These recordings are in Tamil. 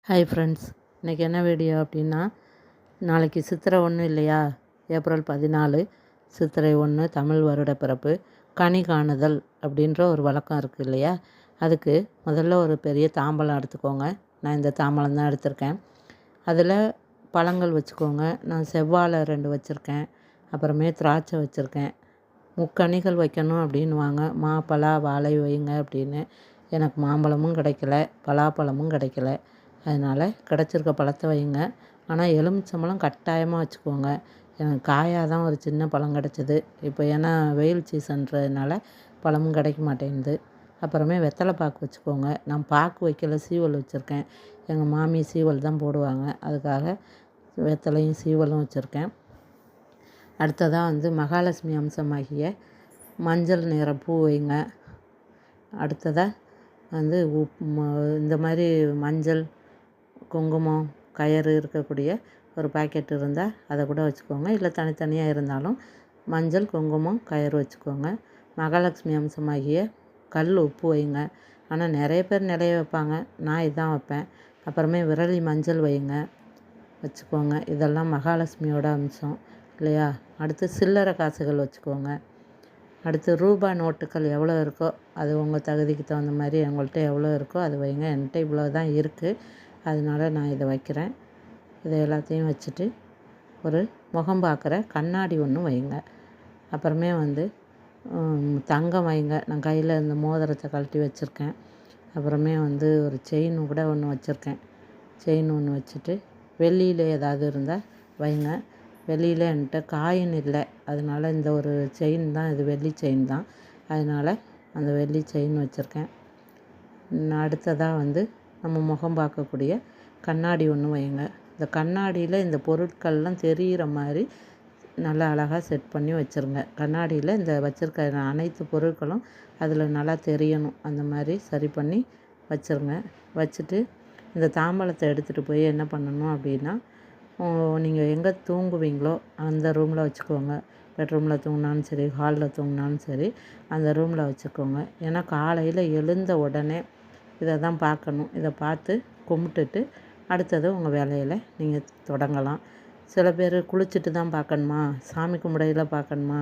ஹாய் ஃப்ரெண்ட்ஸ், இன்றைக்கி என்ன வீடியோ அப்படின்னா, நாளைக்கு சித்திரை 1 இல்லையா, ஏப்ரல் 14 சித்திரை 1 தமிழ் வருட பிறப்பு. கனி காணுதல் அப்படின்ற ஒரு வழக்கம் இருக்குது இல்லையா. அதுக்கு முதல்ல ஒரு பெரிய தாம்பலம் எடுத்துக்கோங்க. நான் இந்த தாம்பலம் தான் எடுத்திருக்கேன். அதில் பழங்கள் வச்சுக்கோங்க. நான் செவ்வாழை 2 வச்சுருக்கேன், அப்புறமே திராட்சை வச்சுருக்கேன். முக்கனிகள் வைக்கணும் அப்படின்வாங்க. மா பலா வாழை வைங்க அப்படின்னு. எனக்கு மாம்பழமும் கிடைக்கல, பலாப்பழமும் கிடைக்கல. அதனால் கிடச்சிருக்க பழத்தை வைங்க. ஆனால் எலுமிச்சம்பழம் கட்டாயமாக வச்சுக்கோங்க. எனக்கு காயாக தான் ஒரு சின்ன பழம் கிடச்சிது. இப்போ ஏன்னா வெயில் சீசன்றதுனால பழமும் கிடைக்க மாட்டேங்குது. அப்புறமே வெத்தலை பாக்கு வச்சுக்கோங்க. நான் பாக்கு வைக்கல, சீவல் வச்சுருக்கேன். எங்கள் மாமி சீவல் தான் போடுவாங்க, அதுக்காக வெத்தலையும் சீவலும் வச்சுருக்கேன். அடுத்ததாக மகாலட்சுமி அம்சமாகிய மஞ்சள் நிற பூ வைங்க. அடுத்ததாக இந்த மாதிரி மஞ்சள், குங்குமம், கயிறு இருக்கக்கூடிய ஒரு பாக்கெட் இருந்தால் அதை கூட வச்சுக்கோங்க. இல்லை தனித்தனியாக இருந்தாலும் மஞ்சள், குங்குமம், கயிறு வச்சுக்கோங்க. மகாலட்சுமி அம்சமாகிய கல் உப்பு வைங்க. ஆனால் நிறைய பேர் நிறைய வைப்பாங்க, நான் இதான் வைப்பேன். அப்புறமே விரலி மஞ்சள் வைங்க, வச்சுக்கோங்க. இதெல்லாம் மகாலட்சுமியோட அம்சம் இல்லையா. அடுத்து சில்லறை காசுகள் வச்சுக்கோங்க. அடுத்து ரூபா நோட்டுகள் எவ்வளோ இருக்கோ, அது உங்கள் தகுதிக்கு தகுந்த மாதிரி உங்கள்கிட்ட எவ்வளோ இருக்கோ அது வைங்க. என்கிட்ட இவ்வளோ தான் இருக்குது, அதனால் நான் இதை வைக்கிறேன். இதை எல்லாத்தையும் வச்சுட்டு ஒரு முகம் பார்க்குற கண்ணாடி ஒன்று வைங்க. அப்புறமே தங்கம் வைங்க. நான் கையில் இந்த மோதிரத்தை கழட்டி வச்சுருக்கேன். அப்புறமே ஒரு செயின் கூட ஒன்று வச்சுருக்கேன். செயின் ஒன்று வச்சுட்டு வெள்ளியில் ஏதாவது இருந்தால் வைங்க. வெளியில் என்கிட்ட காயின் இல்லை, அதனால் இந்த ஒரு செயின் தான், இது வெள்ளி செயின் தான், அதனால் அந்த வெள்ளி செயின் வச்சுருக்கேன். அடுத்ததாக நம்ம முகம் பார்க்கக்கூடிய கண்ணாடி ஒன்று வைங்க. இந்த கண்ணாடியில் இந்த பொருட்கள்லாம் தெரிகிற மாதிரி நல்லா அழகாக செட் பண்ணி வச்சுருங்க. கண்ணாடியில் இந்த வச்சுருக்க அனைத்து பொருட்களும் அதில் நல்லா தெரியணும், அந்த மாதிரி சரி பண்ணி வச்சுருங்க. வச்சுட்டு இந்த தாம்பலத்தை எடுத்துகிட்டு போய் என்ன பண்ணணும் அப்படின்னா, நீங்கள் எங்கே தூங்குவீங்களோ அந்த ரூமில் வச்சுக்கோங்க. பெட்ரூமில் தூங்கினாலும் சரி, ஹாலில் தூங்கினாலும் சரி, அந்த ரூமில் வச்சுக்கோங்க. ஏன்னா காலையில் எழுந்த உடனே இதை தான் பார்க்கணும். இதை பார்த்து கும்பிட்டுட்டு அடுத்தது உங்கள் வேலையில் நீங்கள் தொடங்கலாம். சில பேர் குளிச்சுட்டு தான் பார்க்கணுமா, சாமி கும்பிடையில் பார்க்கணுமா,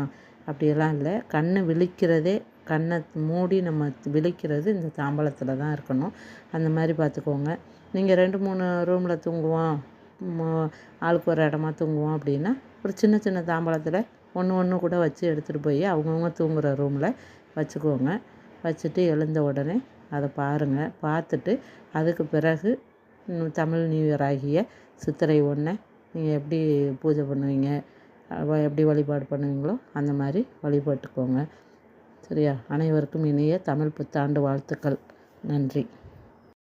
அப்படியெல்லாம் இல்லை. கண் விழிக்கிறதே, கண்ணை மூடி நம்ம விழிக்கிறது இந்த தாம்பலத்தில் தான் இருக்கணும். அந்த மாதிரி பார்த்துக்கோங்க. நீங்கள் 2-3 ரூமில் தூங்குவோம், ஆளுக்கு ஒரு இடமா தூங்குவோம் அப்படின்னா ஒரு சின்ன சின்ன தாம்பலத்தில் ஒன்று கூட வச்சு எடுத்துகிட்டு போய் அவங்கவுங்க தூங்குகிற ரூமில் வச்சுக்கோங்க. வச்சுட்டு எழுந்த உடனே அதை பாருங்கள். பார்த்துட்டு அதுக்கு பிறகு தமிழ் நியூ இயர் ஆகிய சித்திரை 1 நீங்கள் எப்படி பூஜை பண்ணுவீங்க, எப்படி வழிபாடு பண்ணுவீங்களோ அந்த மாதிரி வழிபட்டுக்கோங்க. சரியா. அனைவருக்கும் இனிய தமிழ் புத்தாண்டு வாழ்த்துக்கள். நன்றி.